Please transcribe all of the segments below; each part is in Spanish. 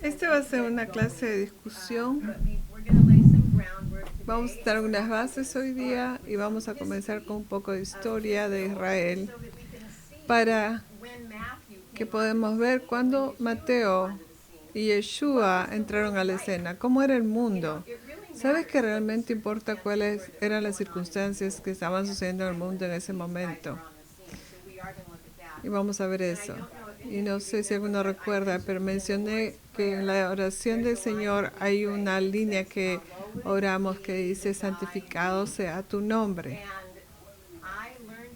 Este va a ser una clase de discusión. Vamos a dar unas bases hoy día y vamos a comenzar con un poco de historia de Israel para que podamos ver cuándo Mateo y Yeshua entraron a la escena, cómo era el mundo. ¿Sabes que realmente importa cuáles eran las circunstancias que estaban sucediendo en el mundo en ese momento? Y vamos a ver eso. Y no sé si alguno recuerda, pero mencioné que en la oración del Señor hay una línea que oramos que dice: santificado sea tu nombre.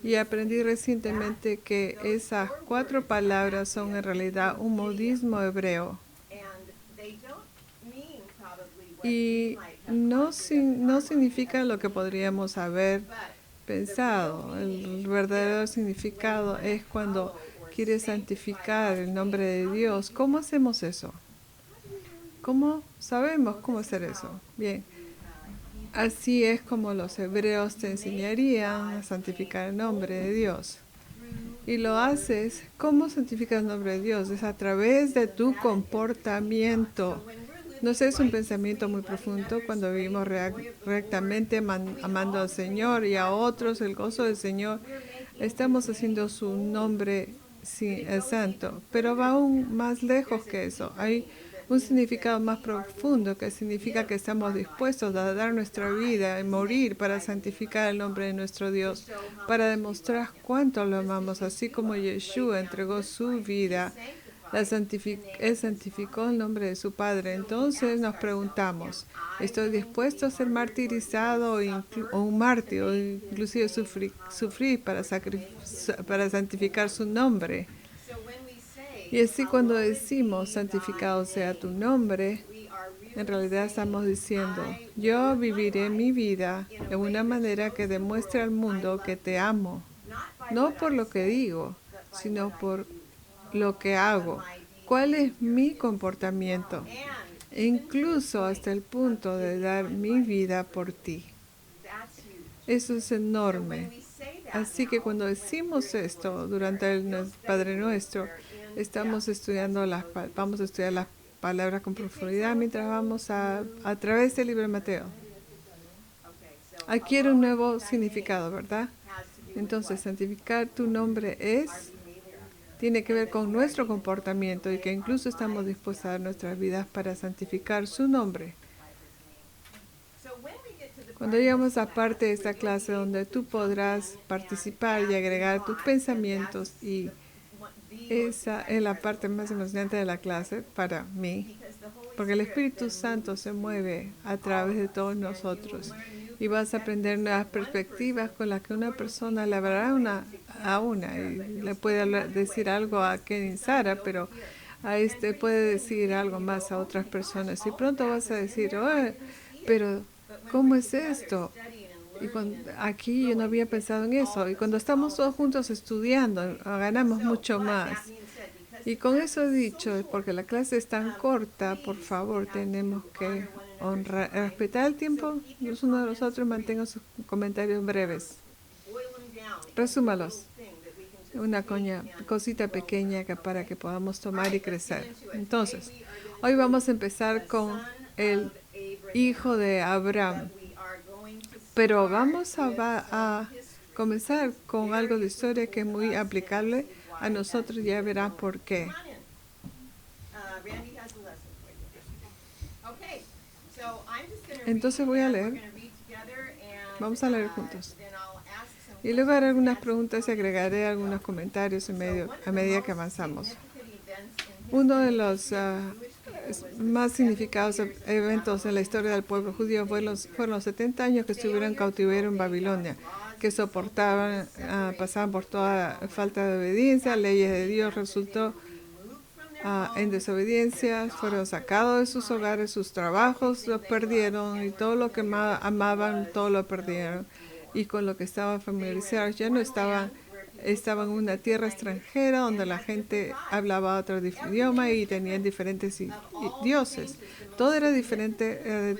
Y aprendí recientemente que esas 4 palabras son en realidad un modismo hebreo. Y no significa lo que podríamos haber pensado. El verdadero significado es cuando quieres santificar el nombre de Dios. ¿Cómo hacemos eso? ¿Cómo sabemos cómo hacer eso? Bien, así es como los hebreos te enseñarían a santificar el nombre de Dios. Y lo haces, ¿cómo santificas el nombre de Dios? Es a través de tu comportamiento. No sé, es un pensamiento muy profundo cuando vivimos rectamente amando al Señor y a otros el gozo del Señor. Estamos haciendo su nombre santo, pero va aún más lejos que eso. Hay un significado más profundo que significa que estamos dispuestos a dar nuestra vida y morir para santificar el nombre de nuestro Dios, para demostrar cuánto lo amamos, así como Yeshua entregó su vida. Él santificó el nombre de su Padre. Entonces nos preguntamos, ¿estoy dispuesto a ser martirizado o un mártir, o inclusive sufrir para santificar su nombre? Y así cuando decimos santificado sea tu nombre, en realidad estamos diciendo: yo viviré mi vida de una manera que demuestre al mundo que te amo, no por lo que digo, sino por lo que hago. ¿Cuál es mi comportamiento? E incluso hasta el punto de dar mi vida por ti. Eso es enorme. Así que cuando decimos esto durante el Padre Nuestro, vamos a estudiar las palabras con profundidad mientras vamos a través del libro de Mateo. Adquiere un nuevo significado, ¿verdad? Entonces, santificar tu nombre tiene que ver con nuestro comportamiento y que incluso estamos dispuestos a dar nuestras vidas para santificar su nombre. Cuando llegamos a parte de esta clase donde tú podrás participar y agregar tus pensamientos, y esa es la parte más emocionante de la clase para mí, porque el Espíritu Santo se mueve a través de todos nosotros y vas a aprender nuevas perspectivas con las que una persona le hablará a una y le puede decir algo a Ken y Sara, pero a este puede decir algo más a otras personas y pronto vas a decir: oh, pero ¿cómo es esto? Y aquí yo no había pensado en eso. Y cuando estamos todos juntos estudiando, ganamos mucho más. Y con eso dicho, porque la clase es tan corta, por favor, tenemos que respetar el tiempo los unos de los otros. Mantengan sus comentarios breves. Resúmalos. Una cosita pequeña para que podamos tomar y crecer. Entonces, hoy vamos a empezar con el hijo de Abraham. Pero vamos a comenzar con algo de historia que es muy aplicable a nosotros. Ya verán por qué. Entonces voy a leer. Vamos a leer juntos. Y luego haré algunas preguntas y agregaré algunos comentarios a medida que avanzamos. Uno de los más significados eventos en la historia del pueblo judío fueron los 70 años que estuvieron en cautiverio en Babilonia, que pasaban por toda falta de obediencia, leyes de Dios resultó en desobediencia, fueron sacados de sus hogares, sus trabajos los perdieron y todo lo que amaban, todo lo perdieron. Y con lo que estaban familiarizados ya no estaban en una tierra extranjera donde la gente hablaba otro idioma y tenían diferentes dioses. Todo era diferente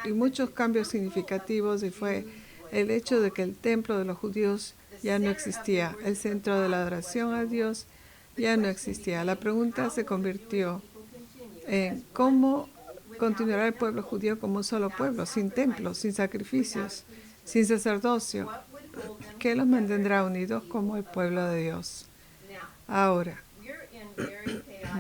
y muchos cambios significativos, y fue el hecho de que el templo de los judíos ya no existía. El centro de la adoración a Dios ya no existía. La pregunta se convirtió en cómo continuará el pueblo judío como un solo pueblo, sin templos, sin sacrificios, sin sacerdocio. ¿Qué los mantendrá unidos como el pueblo de Dios? Ahora,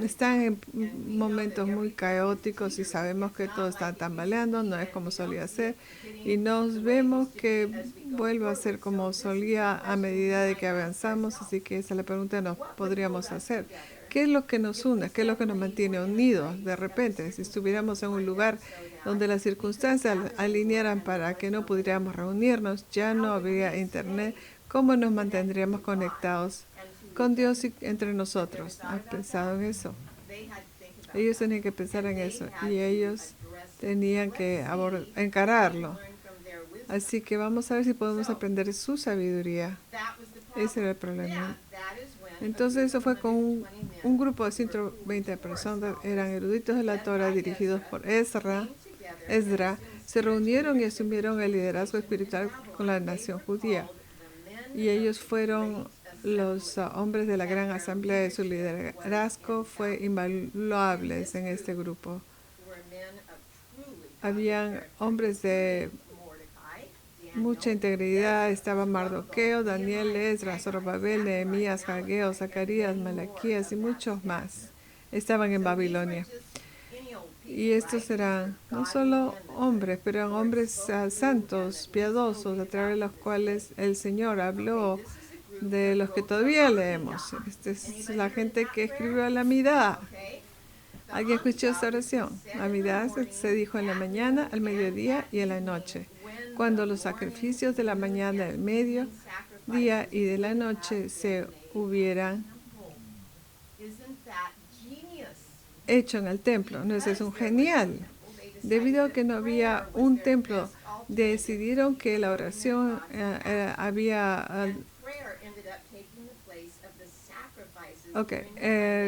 están en momentos muy caóticos y sabemos que todo está tambaleando, no es como solía ser, y nos vemos que vuelve a ser como solía a medida de que avanzamos, así que esa es la pregunta que nos podríamos hacer. ¿Qué es lo que nos une? ¿Qué es lo que nos mantiene unidos? De repente, si estuviéramos en un lugar donde las circunstancias alinearan para que no pudiéramos reunirnos, ya no habría internet, ¿cómo nos mantendríamos conectados con Dios y entre nosotros? ¿Has pensado en eso? Ellos tenían que pensar en eso y ellos tenían que encararlo. Así que vamos a ver si podemos aprender su sabiduría. Ese era el problema. Entonces eso fue con un grupo de 120 personas, eran eruditos de la Torah dirigidos por Esdra, se reunieron y asumieron el liderazgo espiritual con la nación judía. Y ellos fueron los hombres de la gran asamblea, y su liderazgo fue invaluable en este grupo. Habían hombres de mucha integridad, estaba Mardoqueo, Daniel, Esdras, Zorobabel, Nehemías, Hageo, Zacarías, Malaquías y muchos más. Estaban en Babilonia. Y estos eran no solo hombres, pero eran hombres santos, piadosos, a través de los cuales el Señor habló, de los que todavía leemos. Esta es la gente que escribió la Amidá. ¿Alguien escuchó esa oración? La Amidá se dijo en la mañana, al mediodía y en la noche. Cuando los sacrificios de la mañana, del mediodía y de la noche se hubieran hecho en el templo. ¿No es eso un genial? Debido a que no había un templo, decidieron que la oración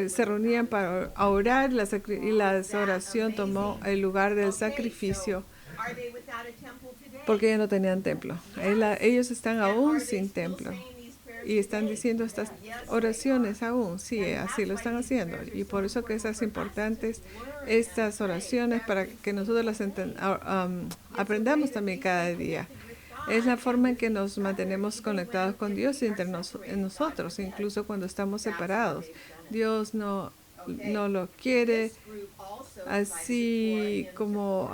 se reunían para orar y la oración tomó el lugar del sacrificio porque ya no tenían templo. Ellos están aún sin templo y están diciendo estas oraciones aún. Sí, así lo están haciendo. Y por eso que es importantes estas oraciones para que nosotros las aprendamos también cada día. Es la forma en que nos mantenemos conectados con Dios y entre nosotros, incluso cuando estamos separados. Dios no lo quiere así como...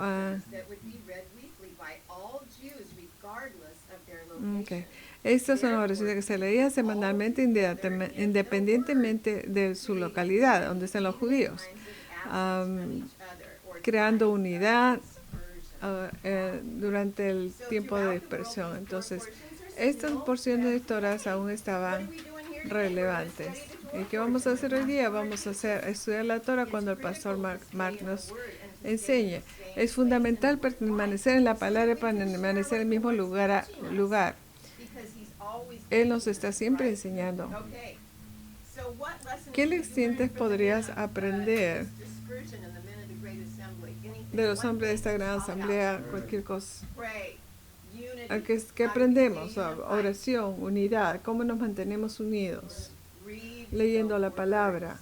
Estas son oraciones que se leían semanalmente independientemente de su localidad, donde están los judíos, creando unidad durante el tiempo de dispersión. Entonces, estas porciones de Torah aún estaban relevantes. ¿Y qué vamos a hacer hoy día? Vamos a estudiar la Torah cuando el pastor Mark nos enseñe. Es fundamental permanecer en la palabra para permanecer en el mismo lugar. Él nos está siempre enseñando. ¿Qué lecciones podrías aprender de los hombres de esta gran asamblea? Cualquier cosa. ¿Qué aprendemos? Oración, unidad. ¿Cómo nos mantenemos unidos? Leyendo la palabra.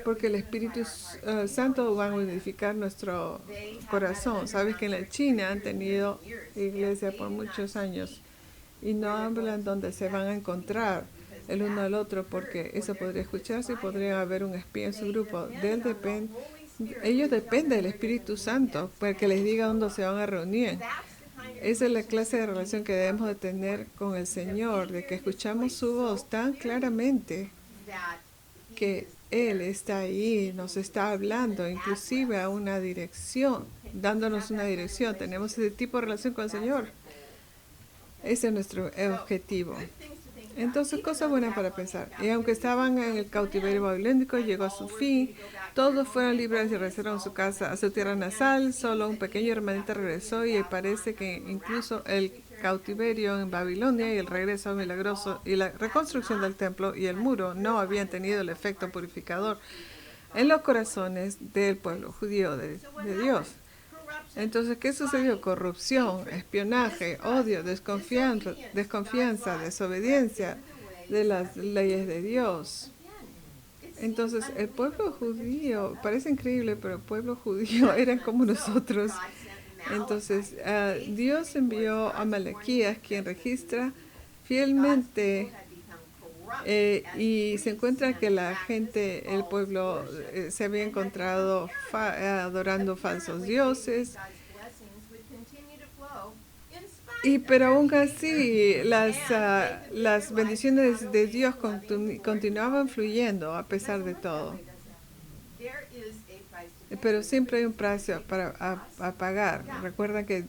Porque el Espíritu Santo va a modificar nuestro corazón. Sabes que en la China han tenido iglesia por muchos años y no hablan donde se van a encontrar el uno al otro, porque eso podría escucharse y podría haber un espía en su grupo. Ellos dependen del Espíritu Santo para que les diga dónde se van a reunir. Esa es la clase de relación que debemos de tener con el Señor, de que escuchamos su voz tan claramente que Él está ahí, nos está hablando, inclusive a una dirección, dándonos una dirección. Tenemos ese tipo de relación con el Señor. Ese es nuestro objetivo. Entonces, cosa buena para pensar. Y aunque estaban en el cautiverio babilónico, llegó a su fin. Todos fueron libres y regresaron a su casa, a su tierra natal. Solo un pequeño hermanito regresó y parece que incluso el cautiverio en Babilonia y el regreso milagroso y la reconstrucción del templo y el muro no habían tenido el efecto purificador en los corazones del pueblo judío de Dios. Entonces, ¿qué sucedió? Corrupción, espionaje, odio, desconfianza, desobediencia de las leyes de Dios. Entonces, el pueblo judío, parece increíble, pero el pueblo judío eran como nosotros. Entonces, Dios envió a Malaquías, quien registra fielmente y se encuentra que la gente, el pueblo, se había encontrado adorando falsos dioses. Pero aún así, las bendiciones de Dios continuaban fluyendo a pesar de todo. Pero siempre hay un precio para pagar. Recuerda que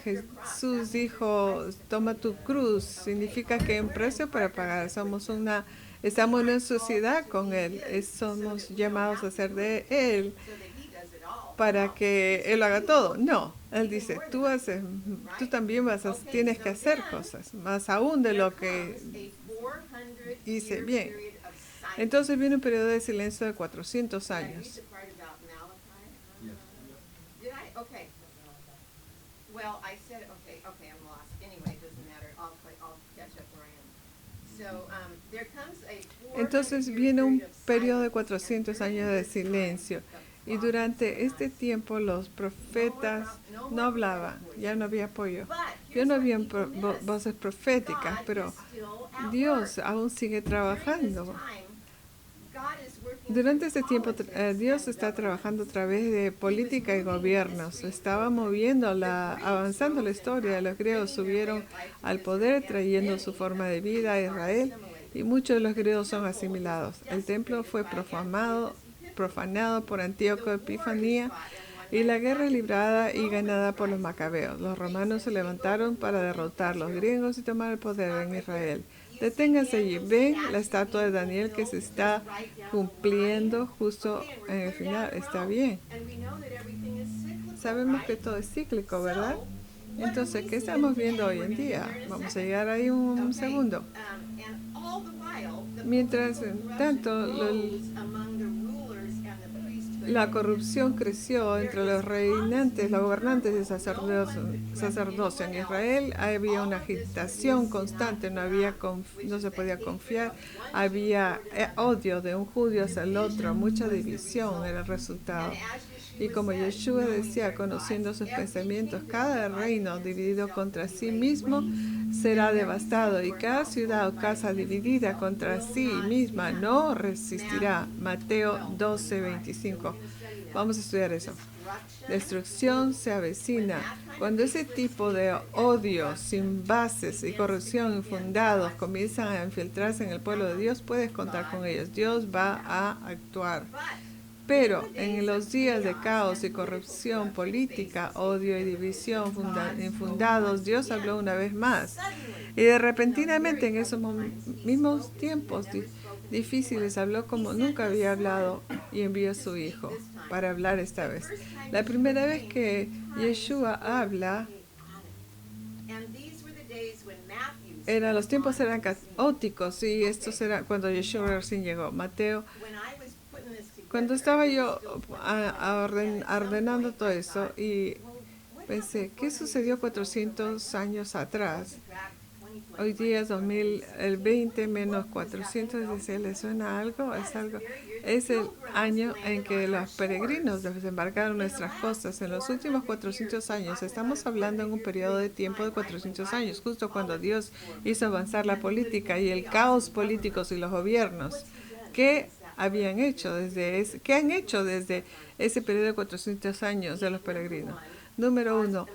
Jesús dijo, toma tu cruz. Significa que hay un precio para pagar. Estamos en una sociedad con Él. Somos llamados a ser de Él para que Él haga todo. No, Él dice, tú también tienes que hacer cosas, más aún de lo que hice bien. Entonces viene un periodo de silencio de 400 años. Entonces viene un periodo de 400 años de silencio. Y durante este tiempo los profetas no hablaban, ya no había apoyo. Ya no había voces proféticas, pero Dios aún sigue trabajando. Durante este tiempo Dios está trabajando a través de política y gobiernos. Estaba avanzando la historia. Los griegos subieron al poder trayendo su forma de vida a Israel y muchos de los griegos son asimilados. El templo fue profanado por Antíoco Epifanía y la guerra librada y ganada por los macabeos. Los romanos se levantaron para derrotar a los griegos y tomar el poder en Israel. Deténganse allí. Ven la estatua de Daniel que se está cumpliendo justo en el final. Está bien. Sabemos que todo es cíclico, ¿verdad? Entonces, ¿qué estamos viendo hoy en día? Vamos a llegar ahí un segundo. Mientras tanto, la corrupción creció entre los reinantes, los gobernantes y sacerdocio. En Israel había una agitación constante, no se podía confiar, había odio de un judío hacia el otro, mucha división era el resultado. Y como Yeshua decía, conociendo sus pensamientos, cada reino dividido contra sí mismo será devastado, y cada ciudad o casa dividida contra sí misma no resistirá. Mateo 12:25. Vamos a estudiar eso. Destrucción se avecina. Cuando ese tipo de odio sin bases y corrupción infundados comienzan a infiltrarse en el pueblo de Dios, puedes contar con ellos. Dios va a actuar. Pero en los días de caos y corrupción política, odio y división infundados, Dios habló una vez más. Y de repentinamente en esos mismos tiempos difíciles habló como nunca había hablado y envió a su Hijo para hablar esta vez. La primera vez que Yeshua habla, los tiempos eran caóticos y estos eran cuando Yeshua recién llegó. Mateo. Cuando estaba yo ordenando todo eso y pensé, ¿qué sucedió 400 años atrás? Hoy día es 2020 menos 400, ¿le suena algo? Es el año en que los peregrinos desembarcaron nuestras costas. En los últimos 400 años, estamos hablando en un periodo de tiempo de 400 años, justo cuando Dios hizo avanzar la política y el caos político y los gobiernos. ¿Qué habían hecho qué han hecho desde ese periodo de 400 años de los peregrinos? Número uno,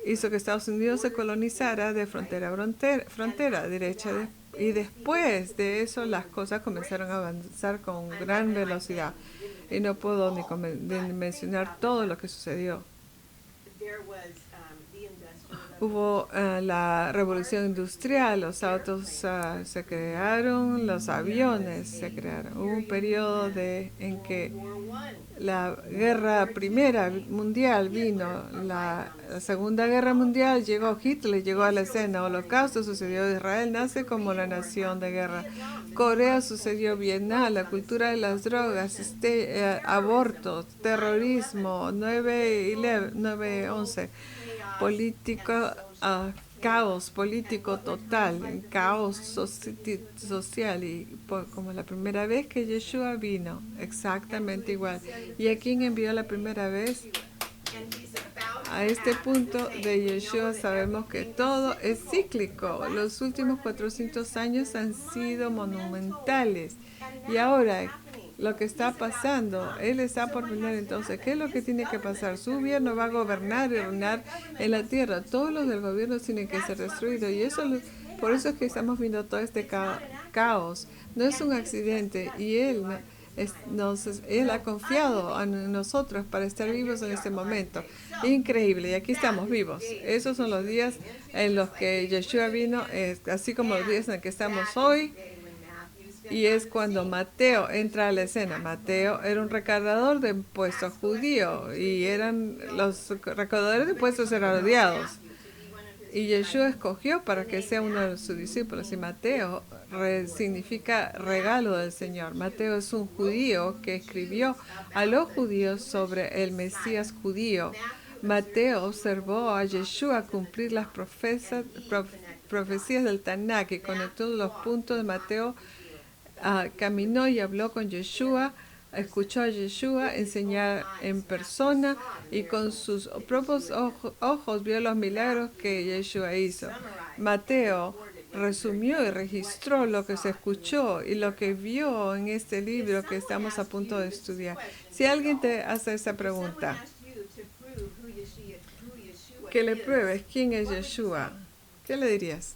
hizo que Estados Unidos se colonizara de frontera a frontera derecha, y después de eso las cosas comenzaron a avanzar con gran velocidad y no puedo ni mencionar todo lo que sucedió. Hubo la revolución industrial, los autos se crearon, los aviones se crearon. Hubo un periodo en que la guerra primera mundial vino, la segunda guerra mundial llegó Hitler, llegó a la escena, Holocausto sucedió, Israel nace como la nación de guerra, Corea sucedió, Vietnam, la cultura de las drogas, abortos, terrorismo, 9/11, político, caos político total, caos social y como la primera vez que Yeshua vino, exactamente igual. ¿Y a quién envió la primera vez? A este punto de Yeshua sabemos que todo es cíclico. Los últimos 400 años han sido monumentales. Y ahora, lo que está pasando, Él está por venir. Entonces, ¿qué es lo que tiene que pasar? Su gobierno va a gobernar y reinar en la tierra. Todos los del gobierno tienen que ser destruidos. Y por eso es que estamos viendo todo este caos. No es un accidente. Y Él ha confiado en nosotros para estar vivos en este momento. Increíble, y aquí estamos vivos. Esos son los días en los que Yeshua vino, así como los días en los que estamos hoy. Y es cuando Mateo entra a la escena. Mateo era un recaudador de impuestos judío y los recaudadores de impuestos eran odiados. Y Yeshua escogió para que sea uno de sus discípulos. Y Mateo significa regalo del Señor. Mateo es un judío que escribió a los judíos sobre el Mesías judío. Mateo observó a Yeshua cumplir las profecías del Tanakh y conectó los puntos de Mateo. Caminó y habló con Yeshua, escuchó a Yeshua enseñar en persona y con sus propios ojos vio los milagros que Yeshua hizo. Mateo resumió y registró lo que se escuchó y lo que vio en este libro que estamos a punto de estudiar. Si alguien te hace esa pregunta, que le pruebes quién es Yeshua, ¿qué le dirías?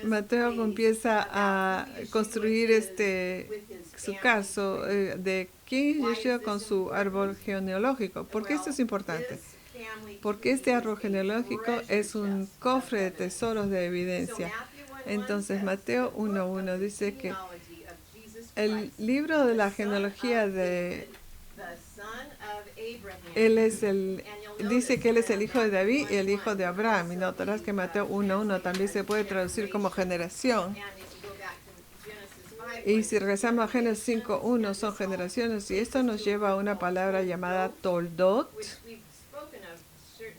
Mateo empieza a construir su caso de quién es Yeshua con su árbol genealógico. ¿Por qué esto es importante? Porque este árbol genealógico es un cofre de tesoros de evidencia. Entonces Mateo 1:1 dice que el libro de la genealogía de dice que él es el hijo de David y el hijo de Abraham. Y notarás que Mateo 1:1 también se puede traducir como generación. Y si regresamos a Génesis 5:1 son generaciones. Y esto nos lleva a una palabra llamada Toldot,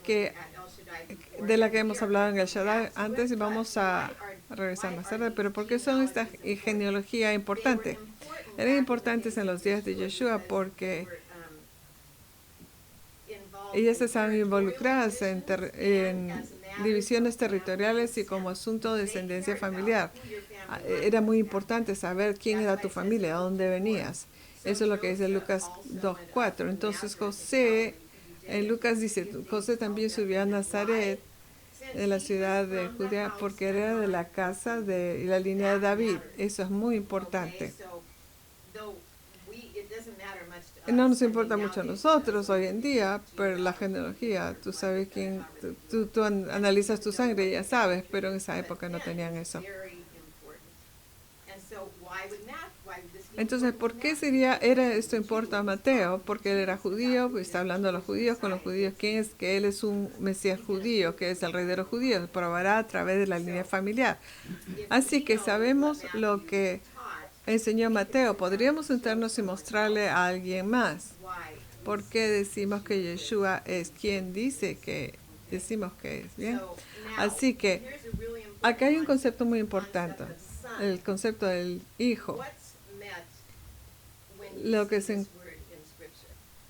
de la que hemos hablado en el Shaddai antes y vamos a regresar más tarde. Pero ¿por qué son esta genealogía importante? Eran importantes en los días de Yeshua porque ellas estaban involucradas en divisiones territoriales y como asunto de descendencia familiar. Era muy importante saber quién era tu familia, a dónde venías. Eso es lo que dice Lucas 2:4. Entonces en Lucas dice, José también subió a Nazaret, de la ciudad de Judea, porque era de la casa y la línea de David. Eso es muy importante. No nos importa mucho a nosotros hoy en día, pero la genealogía, tú sabes quién, tú analizas tu sangre y ya sabes, pero en esa época no tenían eso. Entonces, ¿por qué era esto importa a Mateo? Porque él era judío, pues está hablando a los judíos con los judíos. ¿Quién es? Que él es un Mesías judío, que es el rey de los judíos, probará a través de la línea familiar. Así que sabemos lo que enseñó Mateo. Podríamos sentarnos y mostrarle a alguien más. ¿Por qué decimos que Yeshua es quien dice que decimos que es? ¿Bien? Así que acá hay un concepto muy importante, el concepto del hijo.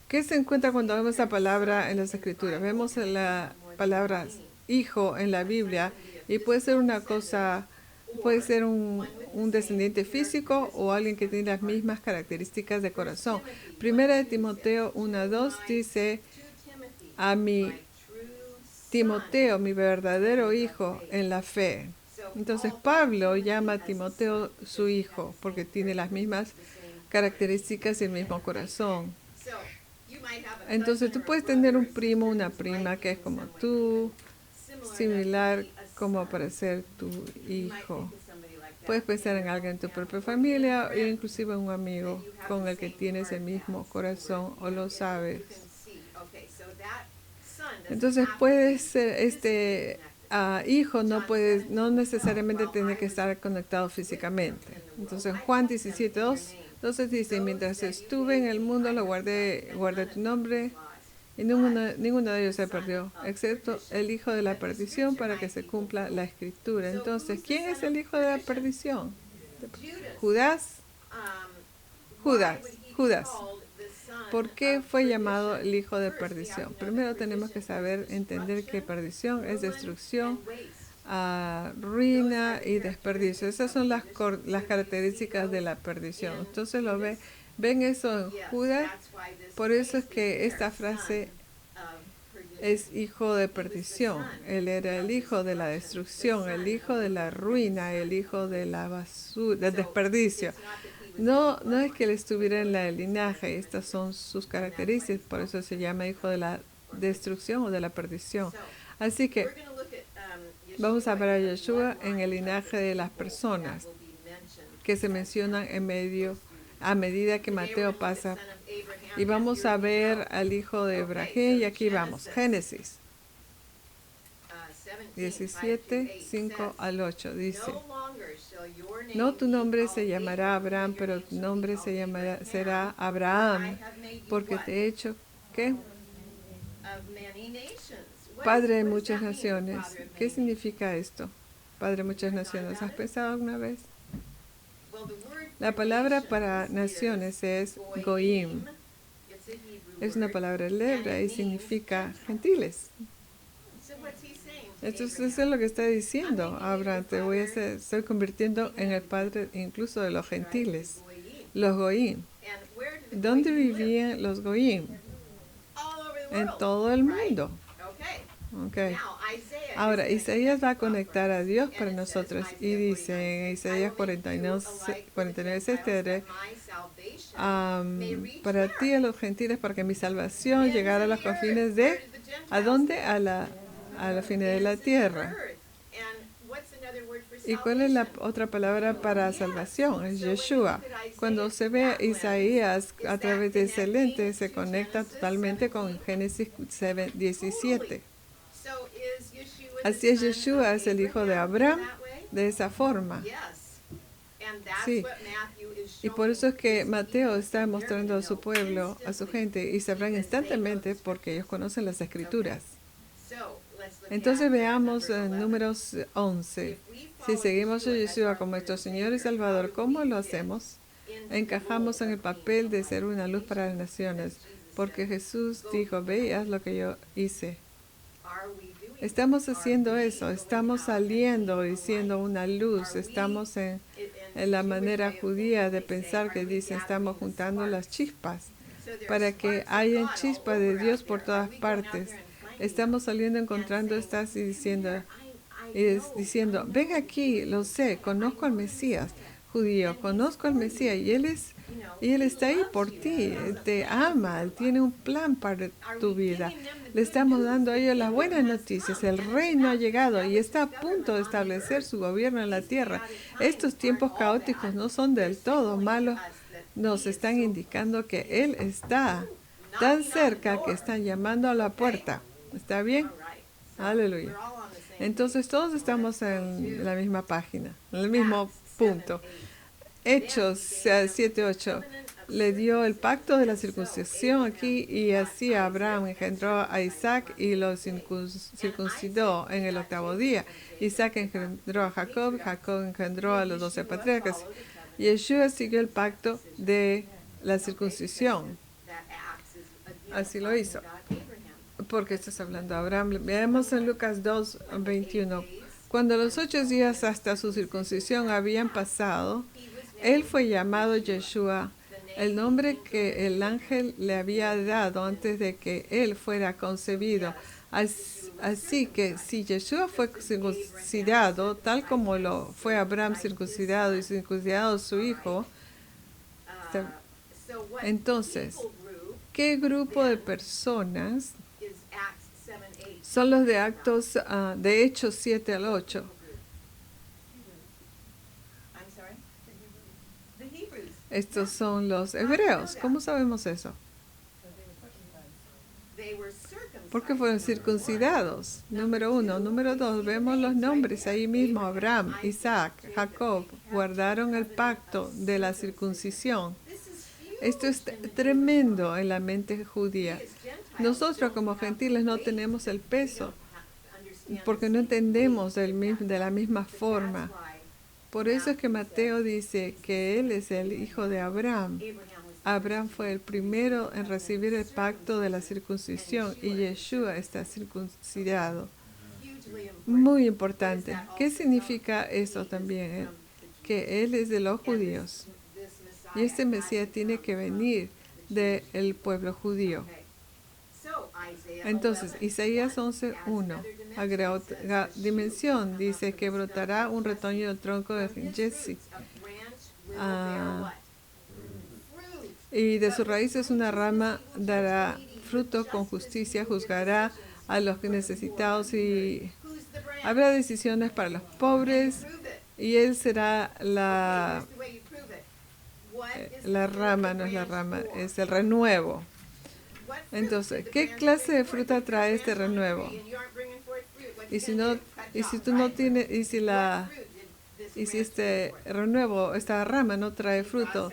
¿Qué se encuentra cuando vemos esa palabra en las Escrituras? Vemos la palabra hijo en la Biblia y puede ser una cosa, puede ser un descendiente físico o alguien que tiene las mismas características de corazón. Primera de Timoteo 1:2 dice, a mi Timoteo, mi verdadero hijo en la fe. Entonces Pablo llama a Timoteo su hijo porque tiene las mismas características del mismo corazón. Entonces tú puedes tener un primo, una prima que es como tú, similar como para ser tu hijo. Puedes pensar en alguien en tu propia familia o inclusive en un amigo con el que tienes el mismo corazón o lo sabes. Entonces puede ser hijo no necesariamente tiene que estar conectado físicamente. Entonces Juan 17:2 entonces dice, mientras estuve en el mundo lo guardé tu nombre y ninguno de ellos se perdió, excepto el hijo de la perdición para que se cumpla la escritura. Entonces, ¿quién es el hijo de la perdición? Judas. Judas. ¿Por qué fue llamado el hijo de perdición? Primero tenemos que entender que perdición es destrucción, ruina y desperdicio. Esas son las características de la perdición. Entonces ven eso en Judas. Por eso es que esta frase es hijo de perdición. Él era el hijo de la destrucción, el hijo de la ruina, el hijo de la basura, del desperdicio. No es que él estuviera en el linaje, estas son sus características, por eso se llama hijo de la destrucción o de la perdición. Así que vamos a ver a Yeshua en el linaje de las personas que se mencionan a medida que Mateo pasa. Y vamos a ver al hijo de Abraham y aquí vamos, Génesis 17, 5 al 8, dice, no tu nombre se llamará Abraham, pero tu nombre será Abraham, porque te he hecho, ¿qué? Padre de muchas naciones. ¿Qué significa esto? Padre de muchas naciones. ¿Has pensado alguna vez? La palabra para naciones es Goim. Es una palabra hebrea y significa gentiles. Entonces eso es lo que está diciendo Abraham. Estoy convirtiendo en el padre incluso de los gentiles, los Goim. ¿Dónde vivían los Goim? En todo el mundo. Okay. Ahora, Isaías va a conectar a Dios para nosotros y dice en Isaías 49:6, para ti a los gentiles, para que mi salvación llegara a los confines de, ¿a dónde? A los fines de la tierra. ¿Y cuál es la otra palabra para salvación? Es Yeshua. Cuando se ve a Isaías a través de ese lente, se conecta totalmente con Génesis 17. Así es, Yeshua es el hijo de Abraham de esa forma. Sí. Y por eso es que Mateo está mostrando a su pueblo, a su gente, y sabrán instantáneamente porque ellos conocen las Escrituras. Entonces veamos en Números 11. Si seguimos a Yeshua como nuestro Señor y Salvador, ¿cómo lo hacemos? Encajamos en el papel de ser una luz para las naciones, porque Jesús dijo, ve y haz lo que yo hice. Estamos haciendo eso, estamos saliendo y siendo una luz, estamos en la manera judía de pensar que dicen, estamos juntando las chispas para que haya chispas de Dios por todas partes. Estamos saliendo, encontrando estas y diciendo, ven aquí, lo sé, conozco al Mesías judío, conozco al Mesías y Él está ahí por ti, te ama, Él tiene un plan para tu vida. Le estamos dando a ellos las buenas noticias, el reino ha llegado y está a punto de establecer su gobierno en la tierra. Estos tiempos caóticos no son del todo malos, nos están indicando que Él está tan cerca que están llamando a la puerta. ¿Está bien? Aleluya. Entonces todos estamos en la misma página, en el mismo punto. Hechos 7:8 le dio el pacto de la circuncisión aquí y así Abraham engendró a Isaac y lo circuncidó en el 8º día. Isaac engendró a Jacob, Jacob engendró a los 12 patriarcas. Yeshua siguió el pacto de la circuncisión. Así lo hizo. Porque estás hablando de Abraham. Veamos en Lucas 2:21. Cuando los 8 días hasta su circuncisión habían pasado, él fue llamado Yeshua, el nombre que el ángel le había dado antes de que él fuera concebido. Así que si Yeshua fue circuncidado, tal como lo fue Abraham circuncidado y circuncidado su hijo, Entonces, ¿qué grupo de personas son los de Actos, de Hechos 7 al 8? Estos son los hebreos. ¿Cómo sabemos eso? Porque fueron circuncidados. Número 1. Número 2. Vemos los nombres ahí mismo. Abraham, Isaac, Jacob. Guardaron el pacto de la circuncisión. Esto es tremendo en la mente judía. Nosotros como gentiles no tenemos el peso porque no entendemos de la misma forma. Por eso es que Mateo dice que él es el hijo de Abraham. Abraham fue el primero en recibir el pacto de la circuncisión y Yeshua está circuncidado. Muy importante. ¿Qué significa eso también? Que él es de los judíos. Y este Mesías tiene que venir del pueblo judío. Entonces, Isaías 11:1 agrega otra dimensión. Dice que brotará un retoño del tronco de Jesse. Y de sus raíces una rama dará fruto con justicia, juzgará a los necesitados y habrá decisiones para los pobres. Y él será la rama, no es la rama, es el renuevo. Entonces, ¿qué clase de fruta trae este renuevo? Y si tú no tienes, y si este renuevo, esta rama no trae fruto,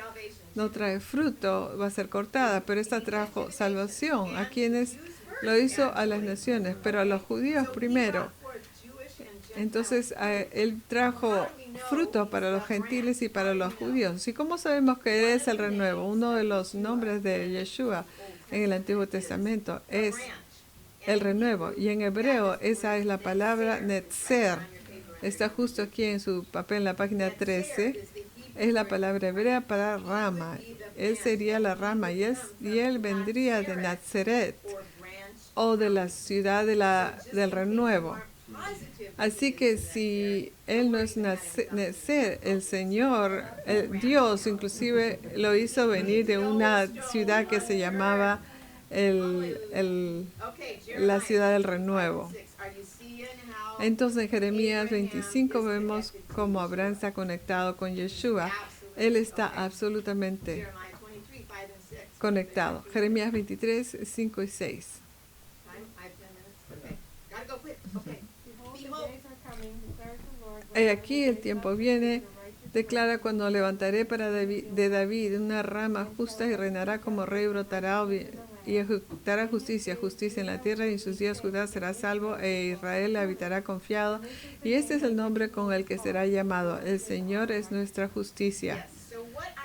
va a ser cortada, pero esta trajo salvación a quienes lo hizo a las naciones, pero a los judíos primero. Entonces, él trajo fruto para los gentiles y para los judíos. ¿Y cómo sabemos que es el renuevo? Uno de los nombres de Yeshua en el Antiguo Testamento es el renuevo. Y en hebreo esa es la palabra netzer. Está justo aquí en su papel en la página 13. Es la palabra hebrea para rama. Él sería la rama y él vendría de Nazaret o de la ciudad del renuevo. Así que si él no es Netzer, el Señor, Dios inclusive lo hizo venir de una ciudad que se llamaba la ciudad del renuevo. Entonces en Jeremías 25 vemos cómo Abraham está conectado con Yeshua. Él está absolutamente conectado. Jeremías 23, 5 y 6. Aquí el tiempo viene, declara cuando levantaré de David una rama justa y reinará como rey, brotará y ejecutará justicia en la tierra y en sus días Judá será salvo e Israel habitará confiado. Y este es el nombre con el que será llamado, el Señor es nuestra justicia.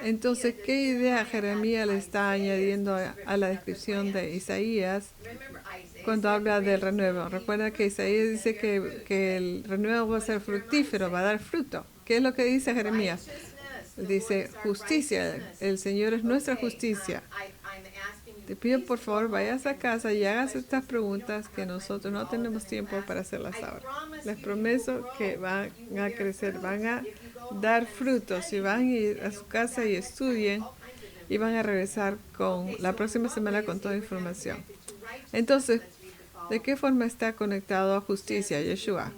Entonces, ¿qué idea Jeremías le está añadiendo a la descripción de Isaías cuando habla del renuevo? Recuerda que Isaías dice que el renuevo va a ser fructífero, va a dar fruto. ¿Qué es lo que dice Jeremías? Dice justicia, el Señor es nuestra justicia. Te pido por favor vayas a casa y hagas estas preguntas que nosotros no tenemos tiempo para hacerlas ahora. Les prometo que van a crecer, van a dar frutos. Si van a ir a su casa y estudien y van a regresar la próxima semana con toda información. Entonces, ¿de qué forma está conectado a justicia, Yeshua?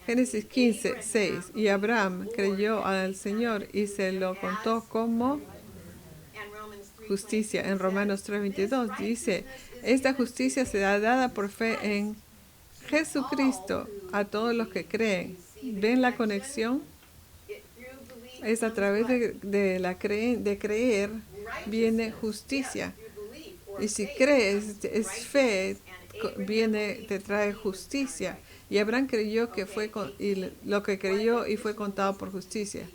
Génesis 15, 6. Y Abraham creyó al Señor y se lo contó como justicia. En Romanos 3:22 dice, esta justicia será dada por fe en Jesucristo a todos los que creen. ¿Ven la conexión? Es a través de creer viene justicia. Y si crees, es fe, te trae justicia. Y Abraham creyó lo que creyó y fue contado por justicia.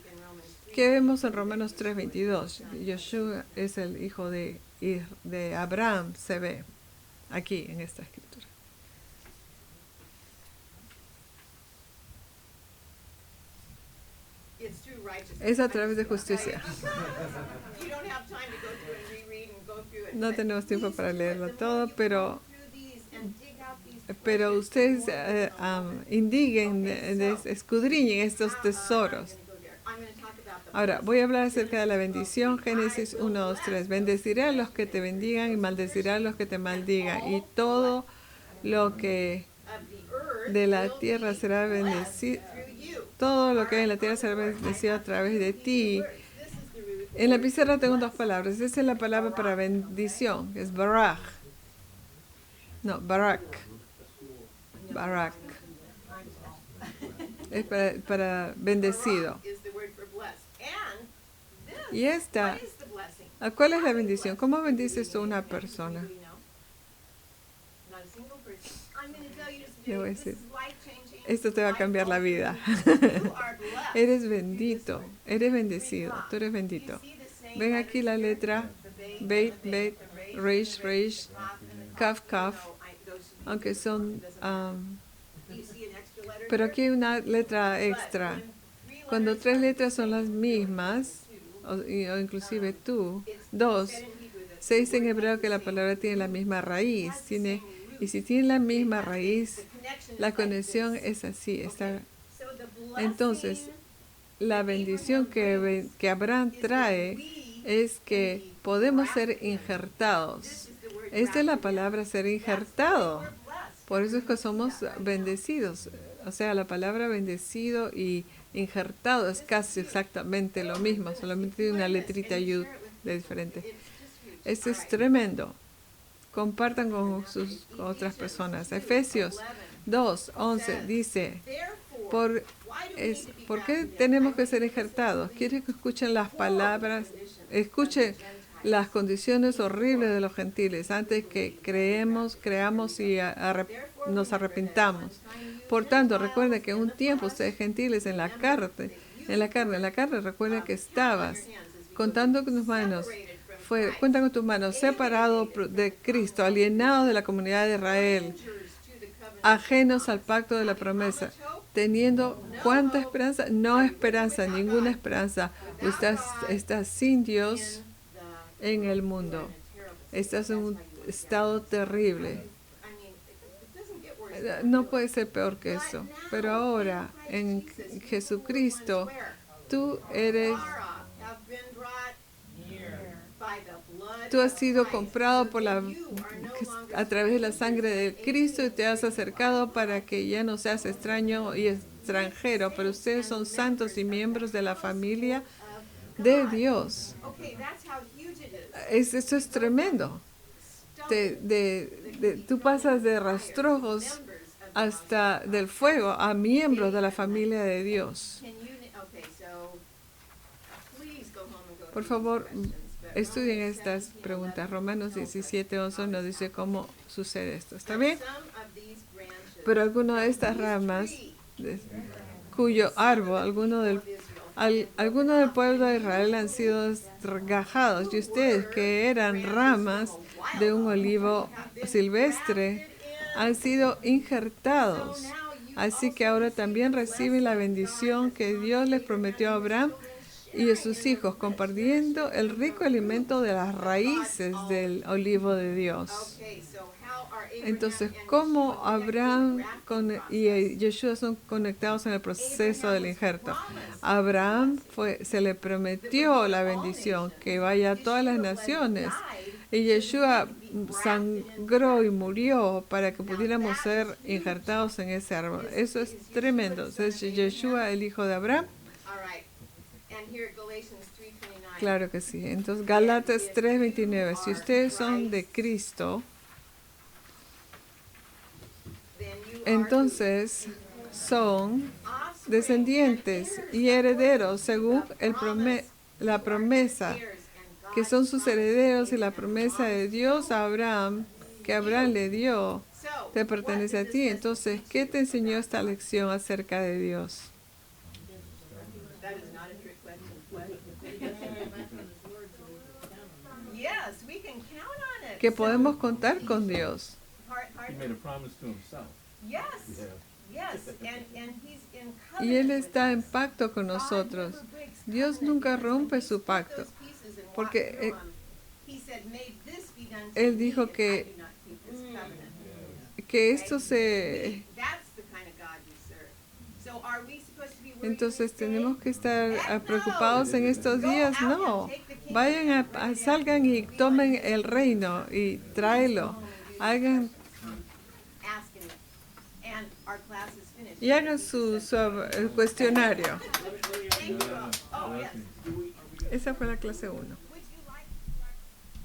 ¿Qué vemos en Romanos 3:22? Yeshua es el hijo de Abraham, se ve aquí en esta escritura. Es a través de justicia. No tenemos tiempo para leerlo todo, pero ustedes indiguen, escudriñen estos tesoros. Ahora, voy a hablar acerca de la bendición. Génesis 1, 2, 3. Bendeciré a los que te bendigan y maldeciré a los que te maldigan. Y todo lo que de la tierra será bendecido. Todo lo que hay en la tierra será bendecido a través de ti. En la pizarra tengo dos palabras. Esa es la palabra para bendición, que es barak. No, barak. Barak. Es para bendecido. Y esta, ¿cuál es la bendición? ¿Cómo bendices tú a una persona? Le voy a decir, esto te va a cambiar la vida. Eres bendito, eres bendecido, tú eres bendito. Ven aquí la letra Beit, Beit, Reish, Reish, Kaf, Kaf, aunque son... pero aquí hay una letra extra. Cuando tres letras son las mismas, o inclusive tú, dos, se dice en hebreo que la palabra tiene la misma raíz. Y si tiene la misma raíz, la conexión es así. Entonces, la bendición que Abraham trae es que podemos ser injertados. Esta es la palabra ser injertado. Por eso es que somos bendecidos. O sea, la palabra bendecido y injertado es casi exactamente lo mismo, solamente tiene una letrita yud de diferente. Esto es tremendo. Compartan con sus otras personas. Efesios 2:11 dice, ¿por qué tenemos que ser injertados? Quiero que escuchen las palabras, escuchen las condiciones horribles de los gentiles antes que creamos y nos arrepintamos. Por tanto, recuerden que en un tiempo ustedes gentiles en la carne, recuerden que estabas contando con tus manos, cuenta con tus manos, separado de Cristo, alienados de la comunidad de Israel, ajenos al pacto de la promesa, teniendo ¿cuánta esperanza? No esperanza, ninguna esperanza. Estás sin Dios en el mundo. Estás en un estado terrible. No puede ser peor que eso. Pero ahora, en Jesucristo, tú has sido comprado a través de la sangre de Cristo y te has acercado para que ya no seas extraño y extranjero, pero ustedes son santos y miembros de la familia de Dios. Esto es tremendo. Tú pasas de rastrojos hasta del fuego a miembros de la familia de Dios. Por favor, estudien estas preguntas. Romanos 17:11 nos dice cómo sucede esto. ¿Está bien? Pero algunas de estas ramas, cuyo árbol, algunos del pueblo de Israel han sido desgajados, y ustedes que eran ramas de un olivo silvestre han sido injertados. Así que ahora también reciben la bendición que Dios les prometió a Abraham y a sus hijos, compartiendo el rico alimento de las raíces del olivo de Dios. Entonces, ¿cómo Abraham y Yeshua son conectados en el proceso del injerto? A Abraham se le prometió la bendición, que vaya a todas las naciones. Y Yeshua sangró y murió para que pudiéramos ser injertados en ese árbol. Eso es tremendo. Es Yeshua, el hijo de Abraham. Claro que sí. Entonces, Gálatas 3:29. Si ustedes son de Cristo, entonces son descendientes y herederos según la promesa, que son sus herederos, y la promesa de Dios a Abraham, que Abraham le dio, te pertenece a ti. Entonces, ¿qué te enseñó esta lección acerca de Dios? Que podemos contar con Dios. Y Él está en pacto con nosotros. Dios nunca rompe su pacto, porque Él dijo que esto Entonces, ¿tenemos que estar preocupados en estos días? No. Vayan salgan y tomen el reino y tráelo. Hagan y hagan su cuestionario. Esa fue la clase 1.